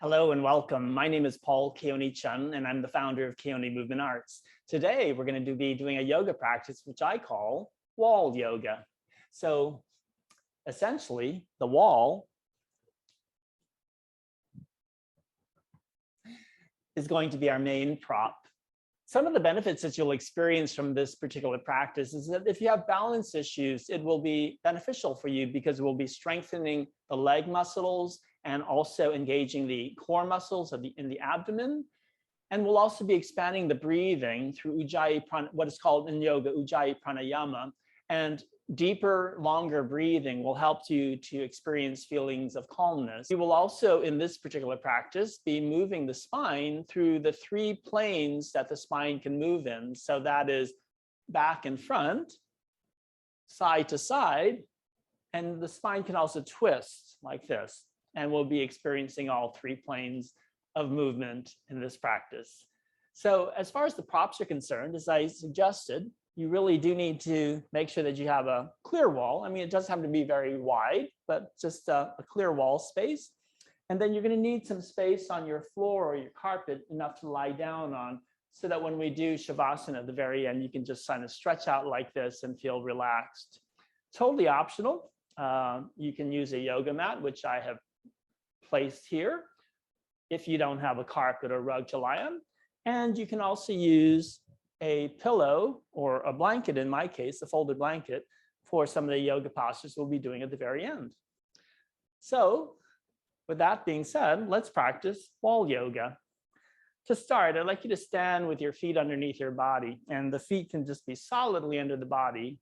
Hello and welcome. My name is Paul Keoni-Chun, and I'm the founder of Keoni Movement Arts. Today, we're going to be doing a yoga practice, which I call wall yoga. So essentially, the wall is going to be our main prop. Some of the benefits that you'll experience from this particular practice is that if you have balance issues, it will be beneficial for you because we'll be strengthening the leg muscles and also engaging the core muscles in the abdomen. And we'll also be expanding the breathing through what is called in yoga, Ujjayi Pranayama. And deeper, longer breathing will help you to experience feelings of calmness. We will also, in this particular practice, be moving the spine through the 3 planes that the spine can move in. So that is back and front, side to side, and the spine can also twist like this. And we'll be experiencing all 3 planes of movement in this practice. So as far as the props are concerned, as I suggested, you really do need to make sure that you have a clear wall. I mean, it doesn't have to be very wide, but just a clear wall space. And then you're going to need some space on your floor or your carpet, enough to lie down on, so that when we do Shavasana at the very end, you can just kind of stretch out like this and feel relaxed. Totally optional. You can use a yoga mat, which I have placed here, if you don't have a carpet or rug to lie on. And you can also use a pillow or a blanket, in my case, a folded blanket, for some of the yoga postures we'll be doing at the very end. So with that being said, let's practice wall yoga. To start, I'd like you to stand with your feet underneath your body, and the feet can just be solidly under the body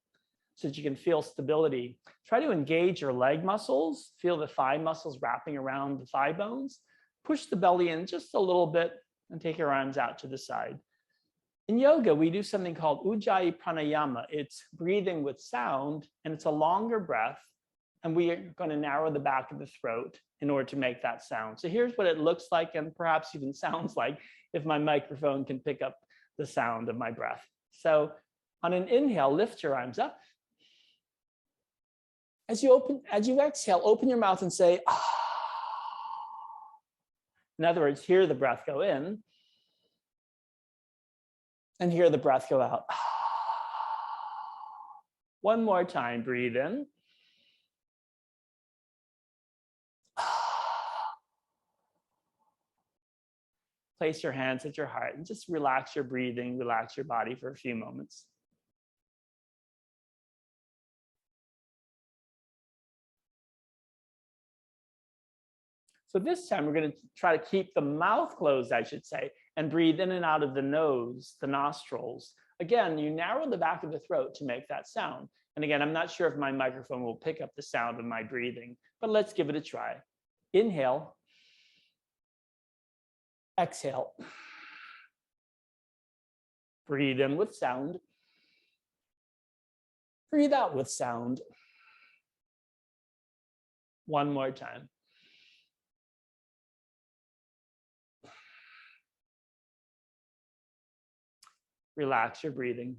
so that you can feel stability. Try to engage your leg muscles, feel the thigh muscles wrapping around the thigh bones. Push the belly in just a little bit and take your arms out to the side. In yoga, we do something called Ujjayi Pranayama. It's breathing with sound, and it's a longer breath. And we are going to narrow the back of the throat in order to make that sound. So here's what it looks like, and perhaps even sounds like, if my microphone can pick up the sound of my breath. So on an inhale, lift your arms up. As you exhale, open your mouth and say, ah. In other words, hear the breath go in and hear the breath go out. One more time, breathe in. Place your hands at your heart and just relax your breathing, relax your body for a few moments. So this time we're going to try to keep the mouth closed, I should say, and breathe in and out of the nose, the nostrils. Again, you narrow the back of the throat to make that sound. And again, I'm not sure if my microphone will pick up the sound of my breathing, but let's give it a try. Inhale. Exhale. Breathe in with sound. Breathe out with sound. One more time. Relax your breathing.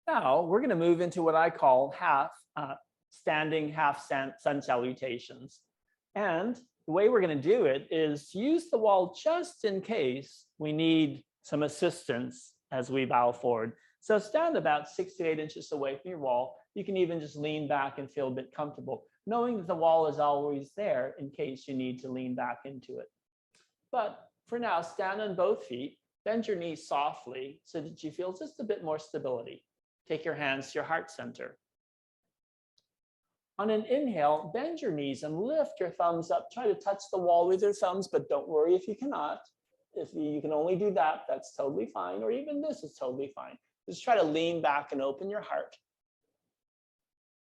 Now we're going to move into what I call half standing, half sun salutations. And the way we're going to do it is use the wall just in case we need some assistance as we bow forward. So stand about 6 to 8 inches away from your wall. You can even just lean back and feel a bit comfortable, knowing that the wall is always there in case you need to lean back into it. But for now, stand on both feet, bend your knees softly so that you feel just a bit more stability. Take your hands to your heart center. On an inhale, bend your knees and lift your thumbs up. Try to touch the wall with your thumbs, but don't worry if you cannot. If you can only do that, that's totally fine, or even this is totally fine. Just try to lean back and open your heart.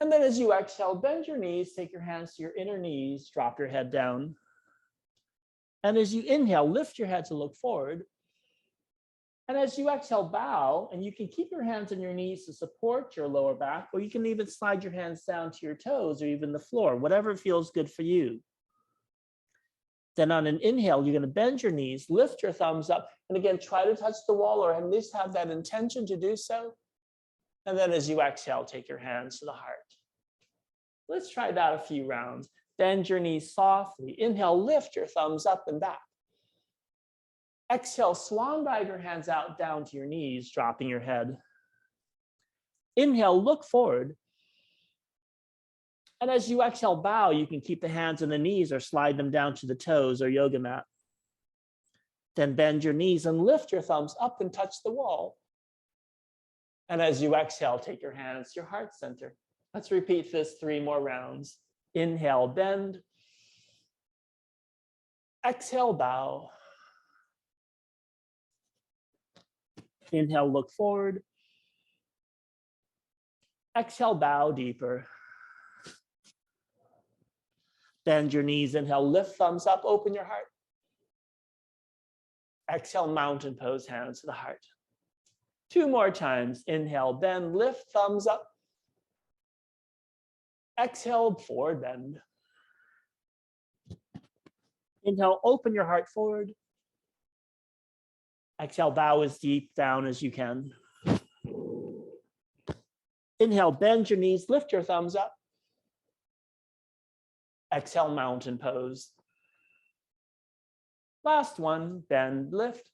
And then as you exhale, bend your knees, take your hands to your inner knees, drop your head down. And as you inhale, lift your head to look forward. And as you exhale, bow, and you can keep your hands on your knees to support your lower back, or you can even slide your hands down to your toes or even the floor, whatever feels good for you. Then on an inhale, you're going to bend your knees, lift your thumbs up, And again, try to touch the wall or at least have that intention to do so. And then as you exhale, take your hands to the heart. Let's try that a few rounds. Bend your knees softly. Inhale, lift your thumbs up and back. Exhale, swan dive your hands out down to your knees, dropping your head. Inhale, look forward. And as you exhale, bow, you can keep the hands on the knees or slide them down to the toes or yoga mat. Then bend your knees and lift your thumbs up and touch the wall. And as you exhale, take your hands to your heart center. Let's repeat this 3 more rounds. Inhale, bend. Exhale, bow. Inhale, look forward. Exhale, bow deeper. Bend your knees, inhale, lift thumbs up, open your heart. Exhale, mountain pose, hands to the heart. 2 more times. Inhale, bend, lift, thumbs up. Exhale, forward bend. Inhale, open your heart forward. Exhale, bow as deep down as you can. Inhale, bend your knees, lift your thumbs up. Exhale, mountain pose. Last one, bend, lift.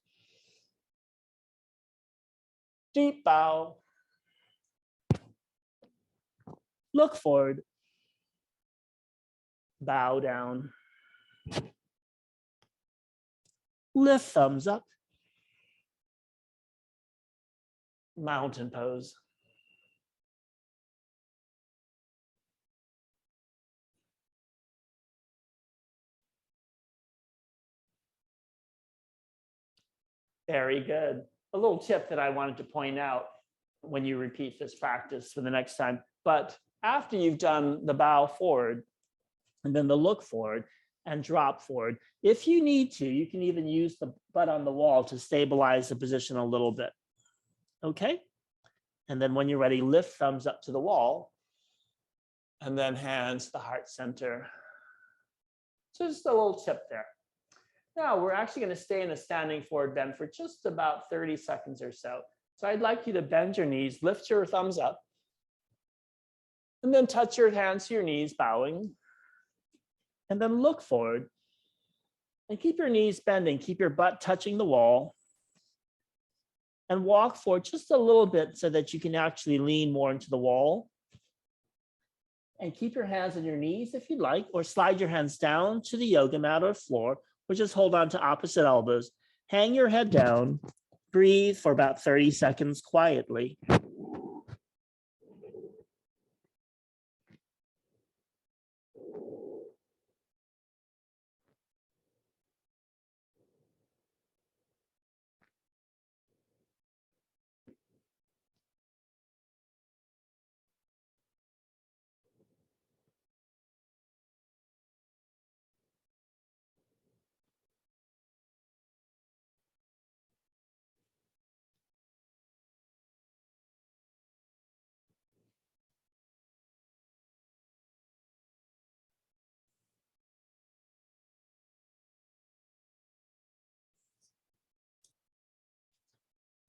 Deep bow. Look forward. Bow down. Lift thumbs up. Mountain pose. Very good. A little tip that I wanted to point out when you repeat this practice for the next time, but after you've done the bow forward and then the look forward and drop forward, if you need to, you can even use the butt on the wall to stabilize the position a little bit. Okay? And then when you're ready, lift thumbs up to the wall and then hands to the heart center. So just a little tip there. Now we're actually going to stay in a standing forward bend for just about 30 seconds or so. So I'd like you to bend your knees, lift your thumbs up, and then touch your hands to your knees, bowing, and then look forward. And keep your knees bending, keep your butt touching the wall, and walk forward just a little bit so that you can actually lean more into the wall. And keep your hands on your knees if you'd like, or slide your hands down to the yoga mat or floor, or just hold on to opposite elbows. Hang your head down, breathe for about 30 seconds quietly.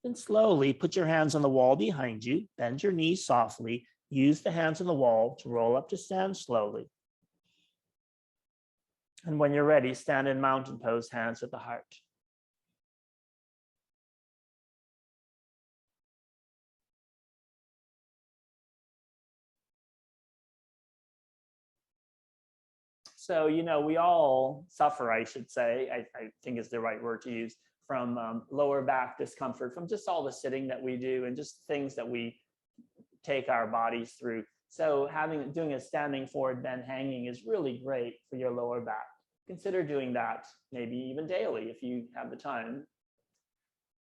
And slowly put your hands on the wall behind you, bend your knees softly, use the hands on the wall to roll up to stand slowly. And when you're ready, stand in mountain pose, hands at the heart. So, you know, we all suffer, I should say, I think is the right word to use, from lower back discomfort, from just all the sitting that we do and just things that we take our bodies through. So doing a standing forward bend hanging is really great for your lower back. Consider doing that maybe even daily if you have the time.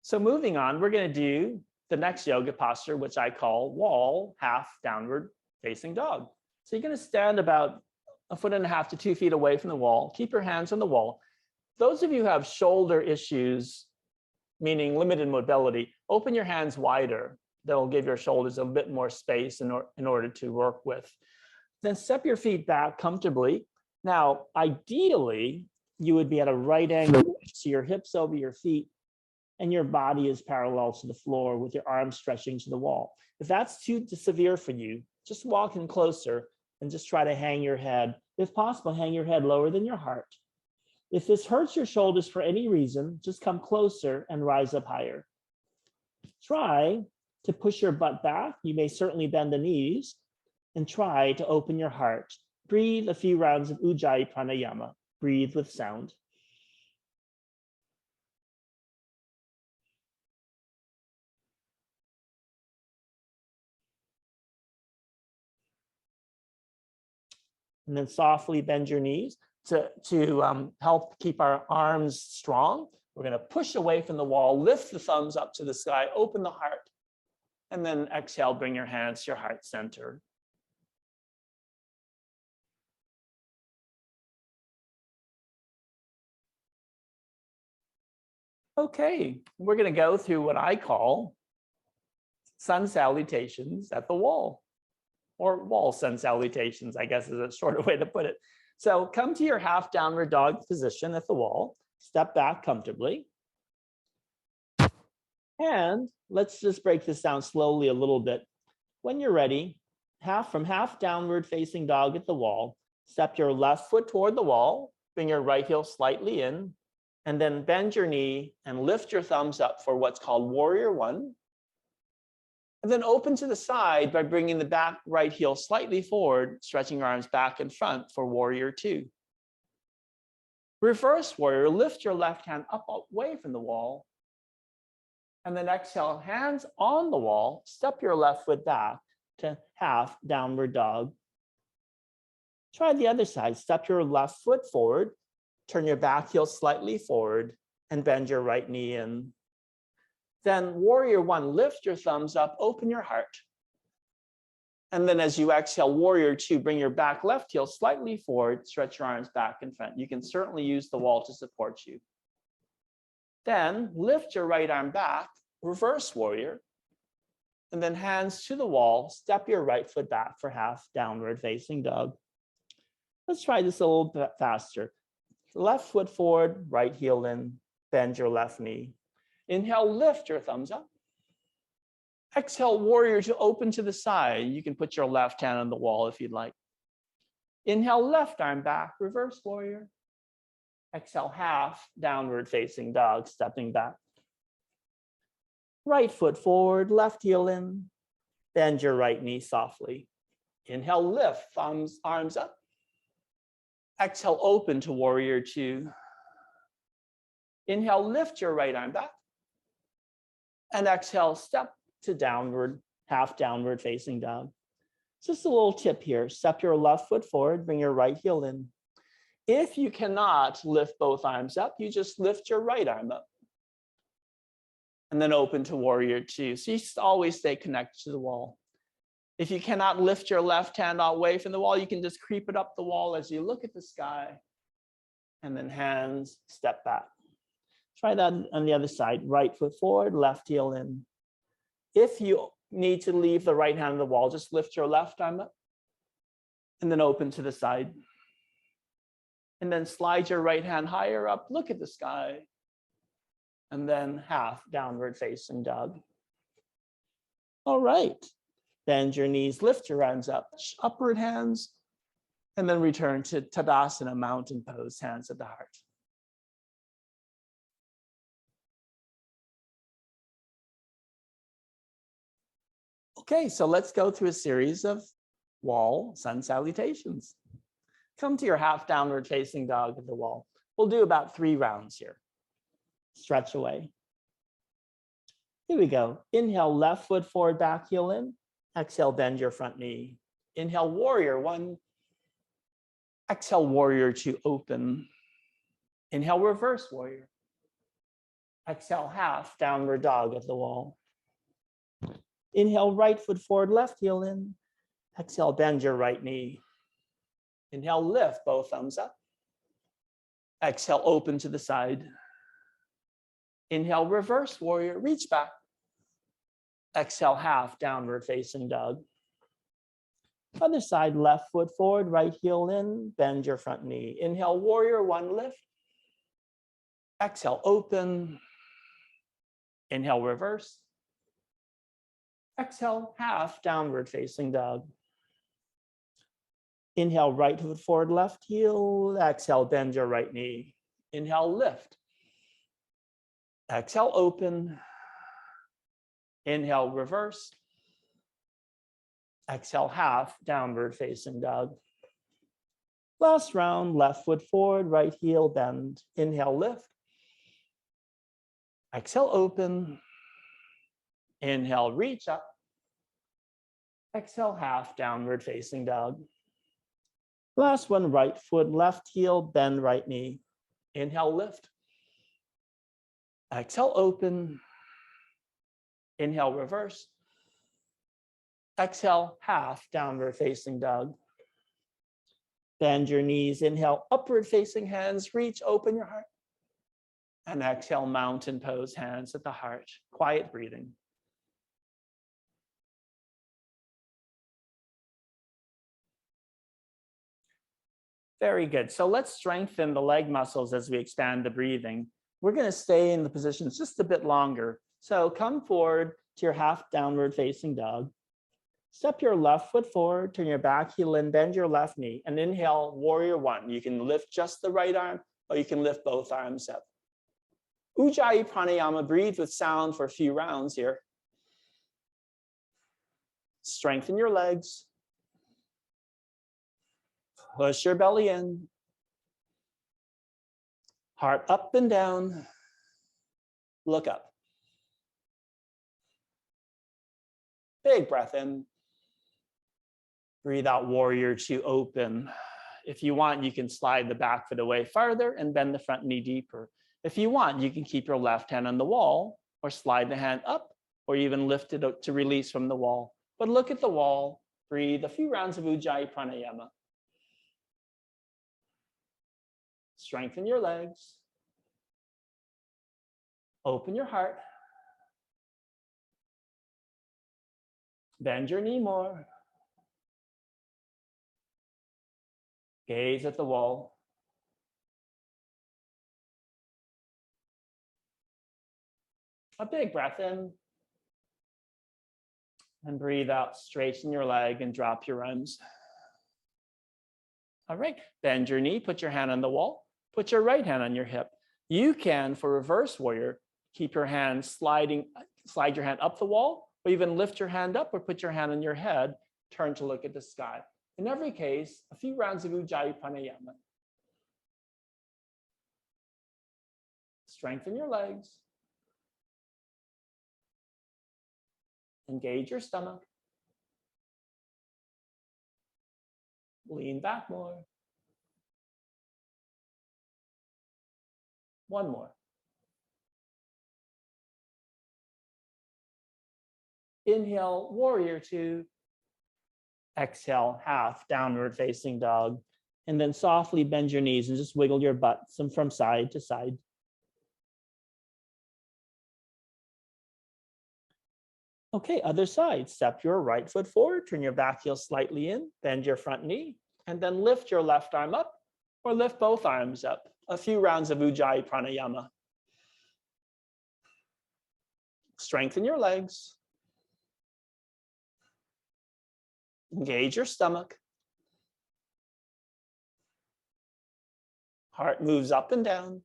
So moving on, we're going to do the next yoga posture, which I call wall half downward facing dog. So you're going to stand about 1.5 to 2 feet away from the wall. Keep your hands on the wall. Those of you who have shoulder issues, meaning limited mobility, open your hands wider. That'll give your shoulders a bit more space in order to work with. Then step your feet back comfortably. Now, ideally, you would be at a right angle, so your hips over your feet, and your body is parallel to the floor with your arms stretching to the wall. If that's too severe for you, just walk in closer and just try to hang your head. If possible, hang your head lower than your heart. If this hurts your shoulders for any reason, just come closer and rise up higher. Try to push your butt back. You may certainly bend the knees, and try to open your heart. Breathe a few rounds of Ujjayi Pranayama. Breathe with sound. And then softly bend your knees to help keep our arms strong. We're going to push away from the wall, lift the thumbs up to the sky, open the heart, and then exhale, bring your hands to your heart center. Okay, we're going to go through what I call sun salutations at the wall, or wall sun salutations, I guess is a shorter way to put it. So come to your half downward dog position at the wall, step back comfortably. And let's just break this down slowly a little bit. When you're ready, from half downward facing dog at the wall, step your left foot toward the wall, bring your right heel slightly in, and then bend your knee and lift your thumbs up for what's called warrior one. And then open to the side by bringing the back right heel slightly forward, stretching your arms back and front for warrior two. Reverse warrior, lift your left hand up away from the wall. And then exhale, hands on the wall, step your left foot back to half downward dog. Try the other side, step your left foot forward, turn your back heel slightly forward, and bend your right knee in. Then warrior one, lift your thumbs up, open your heart. And then as you exhale, warrior two, bring your back left heel slightly forward, stretch your arms back and front. You can certainly use the wall to support you. Then lift your right arm back, reverse warrior, and then hands to the wall, step your right foot back for half downward facing dog. Let's try this a little bit faster. Left foot forward, right heel in, bend your left knee. Inhale, lift your thumbs up. Exhale, warrior to open to the side. You can put your left hand on the wall if you'd like. Inhale, left arm back, reverse warrior. Exhale, half downward facing dog, stepping back. Right foot forward, left heel in. Bend your right knee softly. Inhale, lift, thumbs, arms up. Exhale, open to warrior two. Inhale, lift your right arm back. And exhale, step to downward, half downward facing dog. Just a little tip here. Step your left foot forward, bring your right heel in. If you cannot lift both arms up, you just lift your right arm up. And then open to warrior two. So you always stay connected to the wall. If you cannot lift your left hand away from the wall, you can just creep it up the wall as you look at the sky. And then hands, step back. Try that on the other side. Right foot forward, left heel in. If you need to leave the right hand on the wall, just lift your left arm up. And then open to the side. And then slide your right hand higher up, look at the sky. And then half downward facing dog. All right. Bend your knees, lift your arms up, upward hands, and then return to Tadasana, mountain pose, hands at the heart. Okay, so let's go through a series of wall sun salutations. Come to your half downward facing dog at the wall. We'll do about 3 rounds here. Stretch away. Here we go. Inhale, left foot forward, back heel in. Exhale, bend your front knee. Inhale, warrior one. Exhale, warrior two, open. Inhale, reverse warrior. Exhale, half downward dog at the wall. Inhale, right foot forward, left heel in. Exhale, bend your right knee. Inhale, lift both thumbs up. Exhale, open to the side. Inhale, reverse warrior, reach back. Exhale, half downward facing dog. Other side, left foot forward, right heel in, bend your front knee. Inhale, warrior one, lift. Exhale, open. Inhale, reverse. Exhale, half downward facing dog. Inhale, right foot forward, left heel. Exhale, bend your right knee. Inhale, lift. Exhale, open. Inhale, reverse. Exhale, half downward facing dog. Last round, left foot forward, right heel bend. Inhale, lift. Exhale, open. Inhale, reach up. Exhale, half downward facing dog. Last one, right foot, left heel, bend right knee. Inhale, lift. Exhale, open. Inhale, reverse. Exhale, half downward facing dog. Bend your knees. Inhale, upward facing hands. Reach, open your heart. And exhale, mountain pose, hands at the heart. Quiet breathing. Very good. So let's strengthen the leg muscles as we expand the breathing. We're going to stay in the positions just a bit longer. So come forward to your half downward facing dog. Step your left foot forward, turn your back heel in, bend your left knee, and inhale, warrior one. You can lift just the right arm, or you can lift both arms up. Ujjayi pranayama, breathe with sound for a few rounds here. Strengthen your legs. Push your belly in. Heart up and down. Look up. Big breath in. Breathe out, warrior two, open. If you want, you can slide the back foot away farther and bend the front knee deeper. If you want, you can keep your left hand on the wall or slide the hand up or even lift it up to release from the wall. But look at the wall. Breathe a few rounds of Ujjayi pranayama. Strengthen your legs. Open your heart. Bend your knee more. Gaze at the wall. A big breath in. And breathe out, straighten your leg and drop your arms. All right, bend your knee, put your hand on the wall, put your right hand on your hip. You can, for reverse warrior, keep your hand slide your hand up the wall, or even lift your hand up or put your hand on your head, turn to look at the sky. In every case, a few rounds of Ujjayi pranayama. Strengthen your legs. Engage your stomach. Lean back more. One more. Inhale, warrior two. Exhale, half downward facing dog. And then softly bend your knees and just wiggle your butt from side to side. Okay, other side. Step your right foot forward, turn your back heel slightly in, bend your front knee, and then lift your left arm up or lift both arms up. A few rounds of Ujjayi pranayama. Strengthen your legs. Engage your stomach. Heart moves up and down.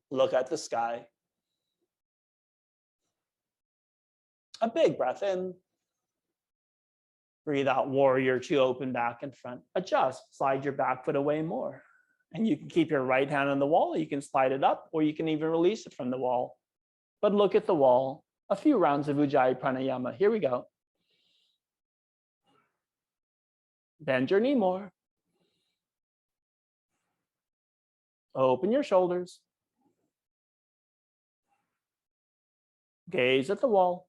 Look at the sky. A big breath in. Breathe out, warrior two, open back and front. Adjust, slide your back foot away more. And you can keep your right hand on the wall, you can slide it up, or you can even release it from the wall. But look at the wall. A few rounds of Ujjayi pranayama. Here we go. Bend your knee more. Open your shoulders. Gaze at the wall.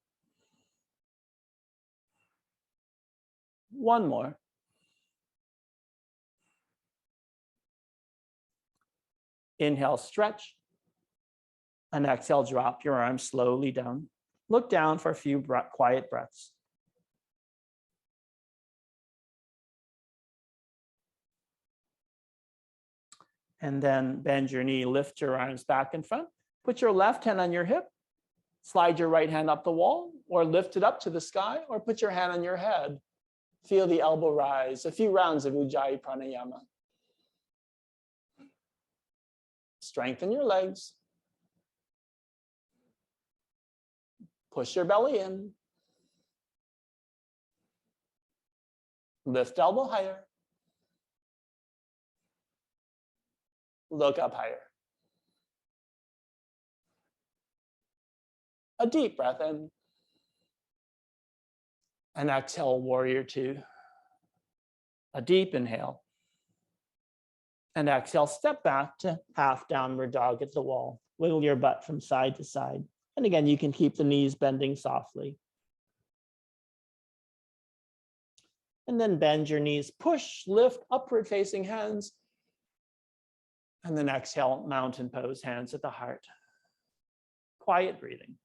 One more. Inhale, stretch. And exhale, drop your arms slowly down. Look down for a few quiet breaths. And then bend your knee, lift your arms back in front, Put your left hand on your hip, slide your right hand up the wall, or lift it up to the sky, or put your hand on your head. Feel the elbow rise, a few rounds of Ujjayi Pranayama. Strengthen your legs. Push your belly in. Lift elbow higher. Look up higher. A deep breath in. And exhale, warrior two. A deep inhale. And exhale, step back to half downward dog at the wall. Wiggle your butt from side to side. And again, you can keep the knees bending softly. And then bend your knees, push, lift, upward facing hands. And then exhale, mountain pose, hands at the heart. Quiet breathing.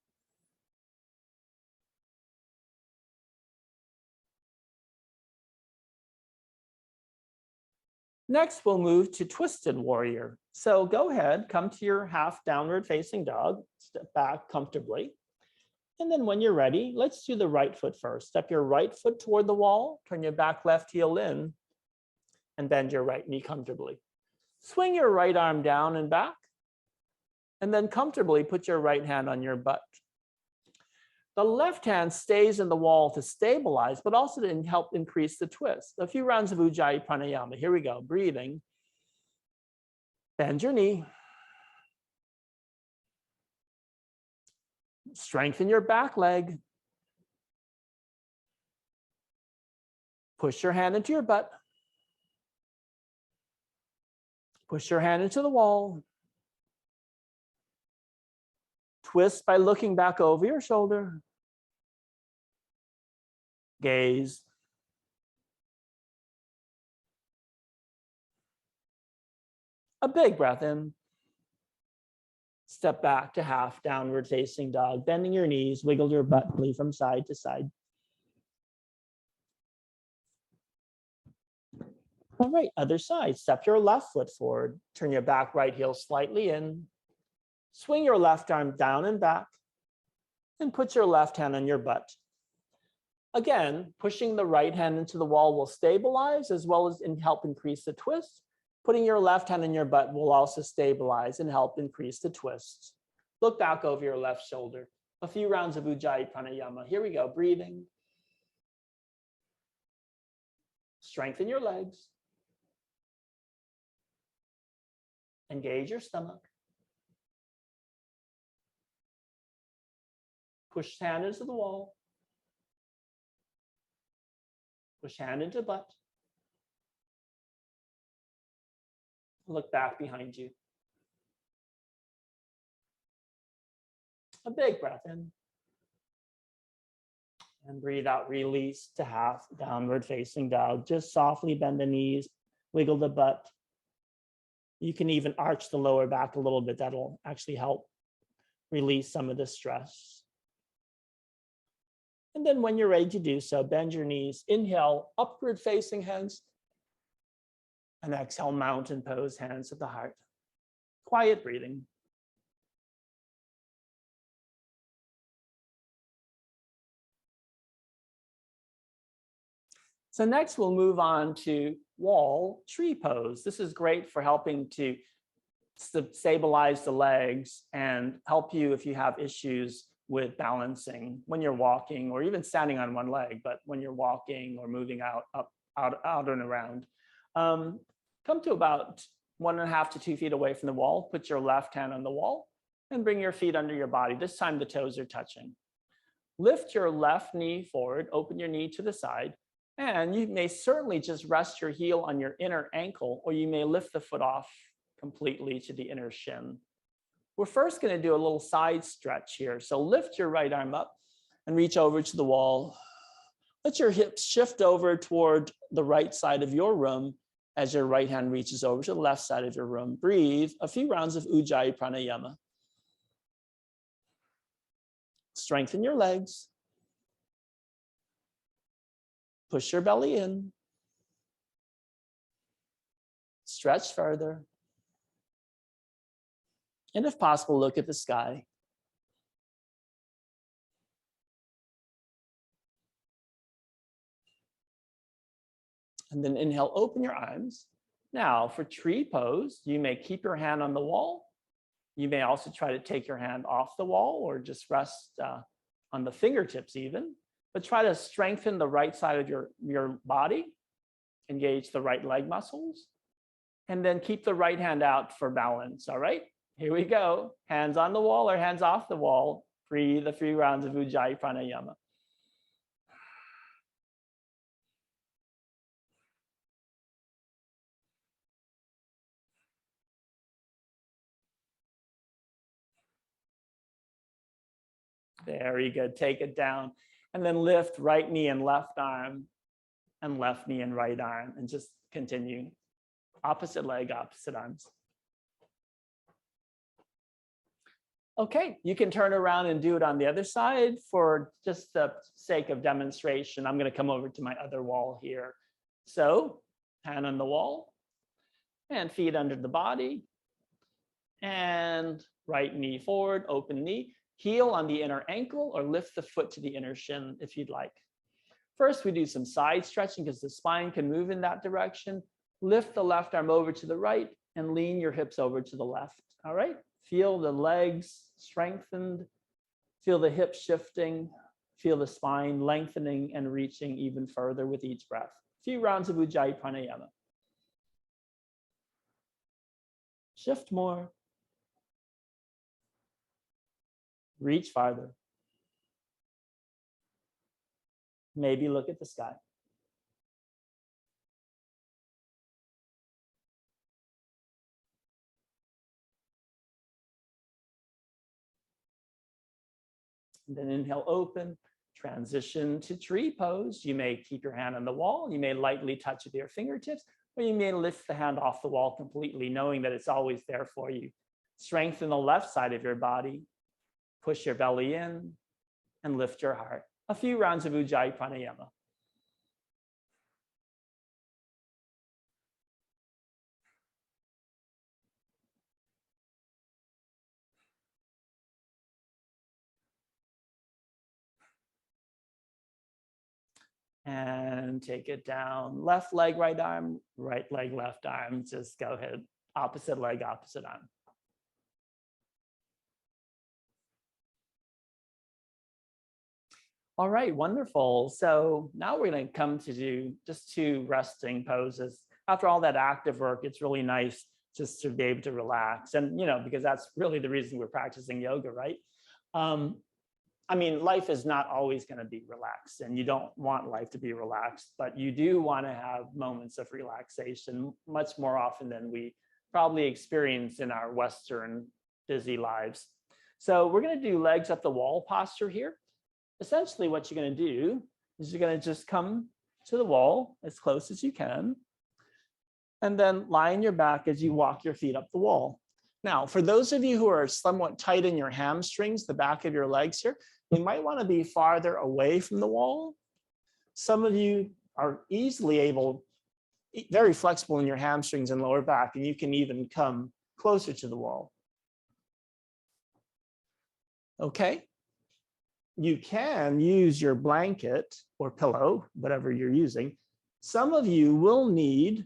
Next, we'll move to twisted warrior. So go ahead, come to your half downward facing dog, step back comfortably. And then when you're ready, let's do the right foot first. Step your right foot toward the wall, turn your back left heel in, and bend your right knee comfortably. Swing your right arm down and back, and then comfortably put your right hand on your butt. The left hand stays in the wall to stabilize, but also to help increase the twist. A few rounds of Ujjayi Pranayama. Here we go, breathing. Bend your knee. Strengthen your back leg. Push your hand into your butt. Push your hand into the wall. Twist by looking back over your shoulder. Gaze. A big breath in. Step back to half downward facing dog, bending your knees, wiggle your butt from side to side. All right, other side. Step your left foot forward. Turn your back right heel slightly in. Swing your left arm down and back, and put your left hand on your butt. Again, pushing the right hand into the wall will stabilize as well as help increase the twist. Putting your left hand on your butt will also stabilize and help increase the twist. Look back over your left shoulder. A few rounds of Ujjayi Pranayama. Here we go, breathing. Strengthen your legs. Engage your stomach. Push hand into the wall. Push hand into butt. Look back behind you. A big breath in. And breathe out, release to half downward facing dog. Just softly bend the knees, wiggle the butt. You can even arch the lower back a little bit. That'll actually help release some of the stress. And then when you're ready to do so, bend your knees, inhale, upward facing hands, and exhale, mountain pose, hands at the heart. Quiet breathing. So next we'll move on to wall tree pose. This is great for helping to stabilize the legs and help you if you have issues with balancing when you're walking or even standing on one leg, but when you're walking or moving out and around. Come to about 1.5 to 2 feet away from the wall, put your left hand on the wall and bring your feet under your body. This time the toes are touching. Lift your left knee forward, open your knee to the side, and you may certainly just rest your heel on your inner ankle, or you may lift the foot off completely to the inner shin. We're first going to do a little side stretch here. So lift your right arm up and reach over to the wall. Let your hips shift over toward the right side of your room as your right hand reaches over to the left side of your room. Breathe a few rounds of Ujjayi Pranayama. Strengthen your legs. Push your belly in. Stretch further. And if possible, look at the sky. And then inhale, open your arms. Now for tree pose, you may keep your hand on the wall. You may also try to take your hand off the wall or just rest on the fingertips even, but try to strengthen the right side of your body, engage the right leg muscles, and then keep the right hand out for balance, all right? Here we go, hands on the wall or hands off the wall. Breathe the 3 rounds of Ujjayi Pranayama. Very good, take it down. And then lift right knee and left arm and left knee and right arm and just continue. Opposite leg, opposite arms. Okay, you can turn around and do it on the other side. For just the sake of demonstration, I'm going to come over to my other wall here. So hand on the wall and feet under the body and right knee forward, open knee. Heel on the inner ankle or lift the foot to the inner shin if you'd like. First, we do some side stretching because the spine can move in that direction. Lift the left arm over to the right and lean your hips over to the left. All right, feel the legs strengthened, feel the hips shifting, feel the spine lengthening and reaching even further with each breath. A few rounds of Ujjayi Pranayama. Shift more. Reach farther. Maybe look at the sky. And then inhale, open, transition to tree pose. You may keep your hand on the wall. You may lightly touch with your fingertips, or you may lift the hand off the wall completely, knowing that it's always there for you. Strengthen the left side of your body. Push your belly in and lift your heart. A few rounds of Ujjayi Pranayama. And take it down. Left leg, right arm, right leg, left arm. Just go ahead. Opposite leg, opposite arm. All right, wonderful. So now we're going to come to do just 2 resting poses. After all that active work, it's really nice just to be able to relax. And, you know, because that's really the reason we're practicing yoga, right? I mean, life is not always going to be relaxed, and you don't want life to be relaxed, but you do want to have moments of relaxation much more often than we probably experience in our Western busy lives. So we're going to do legs up the wall posture here. Essentially, what you're going to do is you're going to just come to the wall as close as you can, and then lie on your back as you walk your feet up the wall. Now, for those of you who are somewhat tight in your hamstrings, the back of your legs here, you might want to be farther away from the wall. Some of you are easily able, very flexible in your hamstrings and lower back, and you can even come closer to the wall. Okay. You can use your blanket or pillow, whatever you're using. Some of you will need,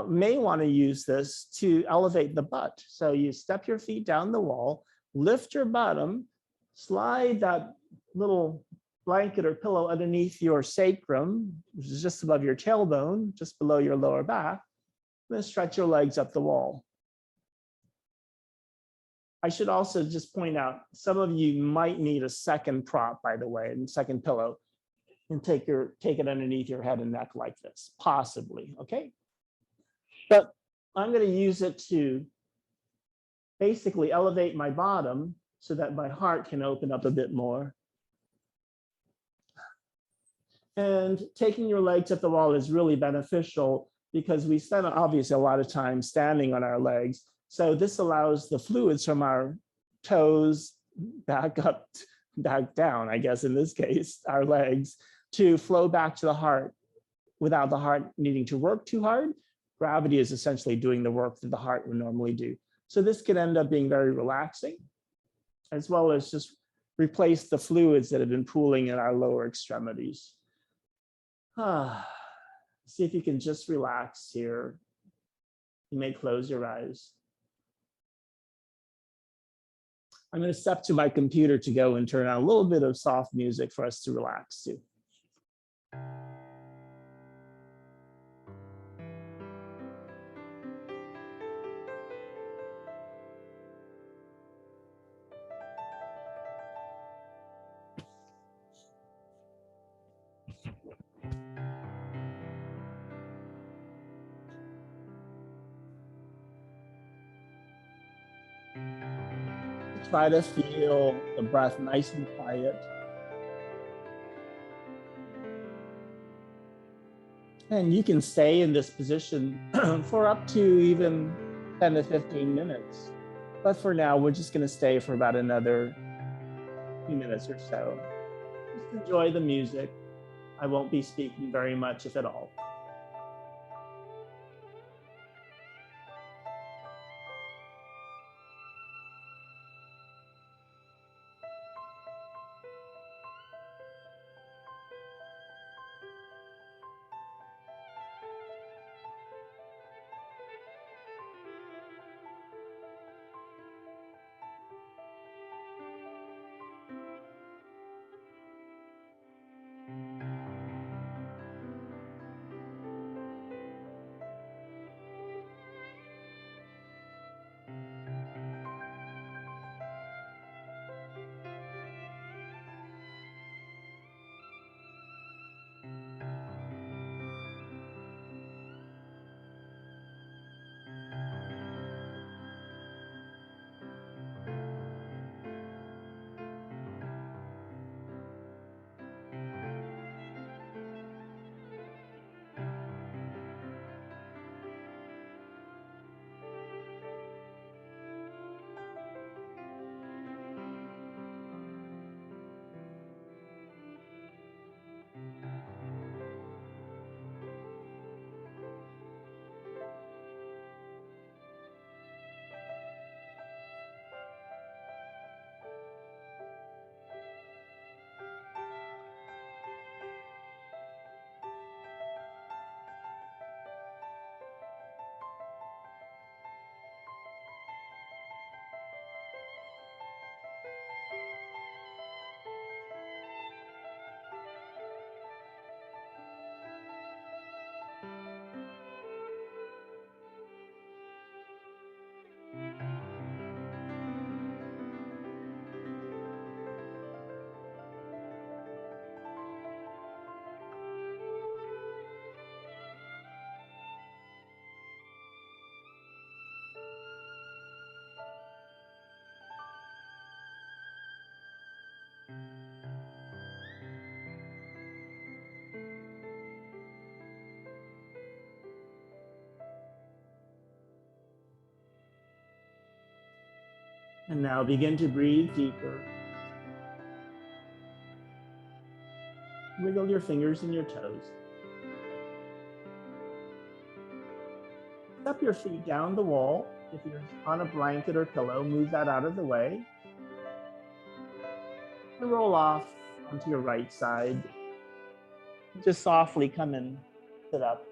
may want to use this to elevate the butt. So you step your feet down the wall, lift your bottom, slide that little blanket or pillow underneath your sacrum, which is just above your tailbone, just below your lower back, then stretch your legs up the wall. I should also just point out, some of you might need a second prop, by the way, and second pillow, and take it underneath your head and neck like this, possibly, okay? But I'm going to use it to basically elevate my bottom so that my heart can open up a bit more. And taking your legs up the wall is really beneficial because we spend obviously a lot of time standing on our legs. So this allows the fluids from our toes back up, back down, I guess in this case, our legs, to flow back to the heart without the heart needing to work too hard. Gravity is essentially doing the work that the heart would normally do. So this could end up being very relaxing, as well as just replace the fluids that have been pooling in our lower extremities. See if you can just relax here. You may close your eyes. I'm going to step to my computer to go and turn on a little bit of soft music for us to relax to. Try to feel the breath nice and quiet. And you can stay in this position for up to even 10 to 15 minutes. But for now, we're just going to stay for about another few minutes or so. Just enjoy the music. I won't be speaking very much, if at all. And now begin to breathe deeper. Wiggle your fingers and your toes. Step your feet down the wall. If you're on a blanket or pillow, move that out of the way. And roll off onto your right side. Just softly come and sit up.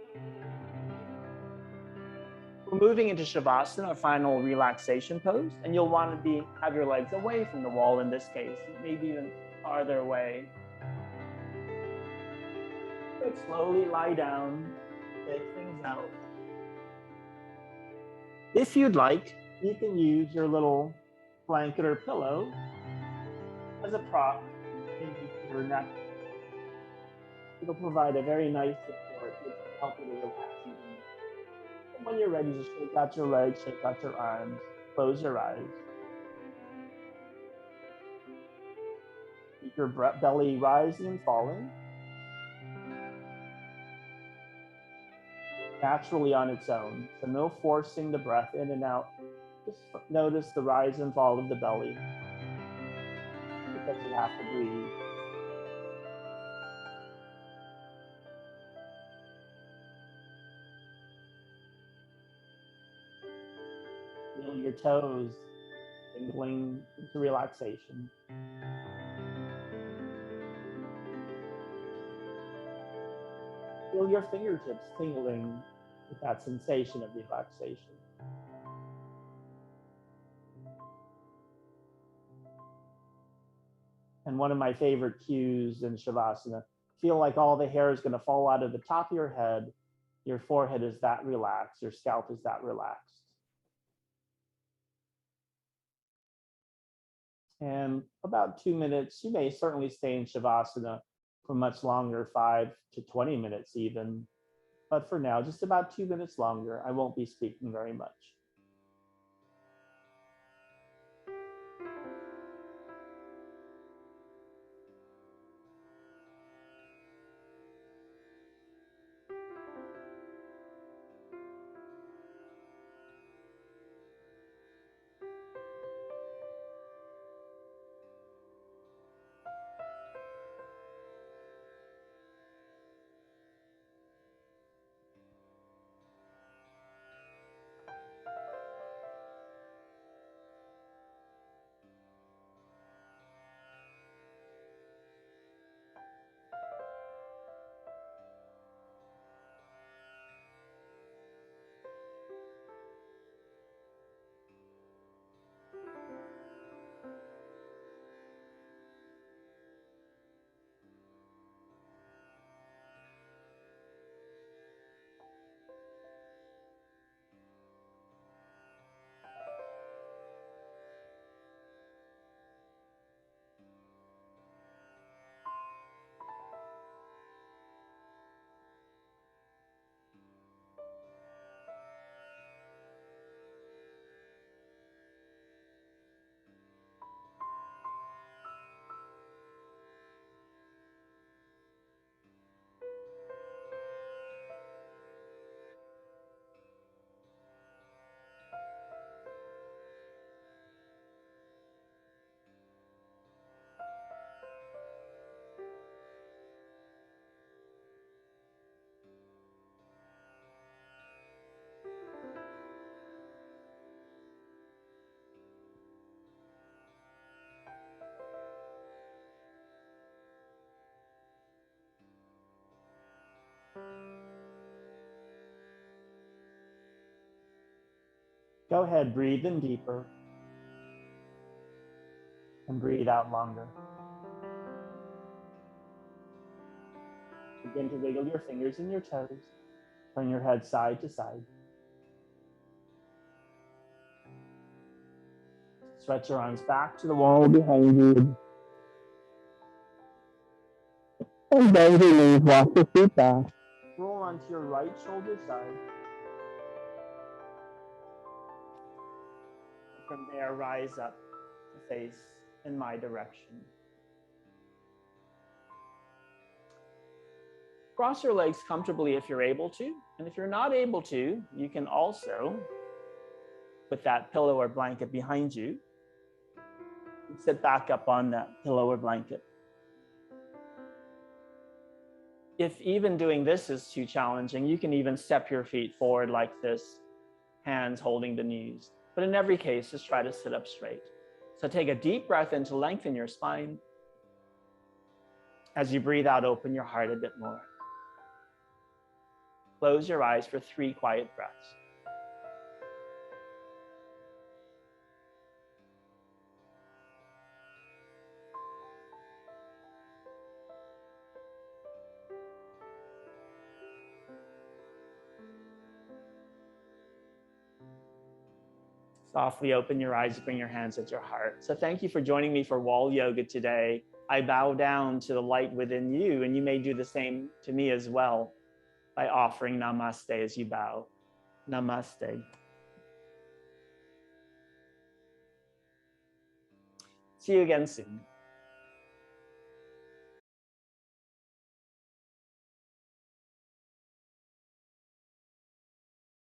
We're moving into Shavasana, our final relaxation pose, and you'll want to have your legs away from the wall in this case, maybe even farther away. But slowly lie down, take things out. If you'd like, you can use your little blanket or pillow as a prop in your neck. It'll provide a very nice support, which will help you to relax even. And when you're ready, just shake out your legs, shake out your arms, close your eyes. Keep your belly rising and falling naturally on its own. So no forcing the breath in and out. Just notice the rise and fall of the belly, because you have to breathe. Feel Feel your toes tingling into relaxation. Feel your fingertips tingling with that sensation of relaxation. And one of my favorite cues in Shavasana, feel like all the hair is going to fall out of the top of your head. Your forehead is that relaxed, your scalp is that relaxed. And about 2 minutes, you may certainly stay in Shavasana for much longer, 5 to 20 minutes even. But for now, just about 2 minutes longer. I won't be speaking very much. Go ahead, breathe in deeper and breathe out longer. Begin to wiggle your fingers and your toes. Turn your head side to side. Stretch your arms back to the wall behind you. And bend your knees, walk your feet back. Roll onto your right shoulder side. From there, rise up to face in my direction. Cross your legs comfortably if you're able to. And if you're not able to, you can also, with that pillow or blanket behind you, sit back up on that pillow or blanket. If even doing this is too challenging, you can even step your feet forward like this, hands holding the knees. But in every case, just try to sit up straight. So take a deep breath in to lengthen your spine. As you breathe out, open your heart a bit more. Close your eyes for 3 quiet breaths. Softly open your eyes, bring your hands at your heart. So thank you for joining me for wall yoga today. I bow down to the light within you, and you may do the same to me as well by offering namaste as you bow. Namaste. See you again soon.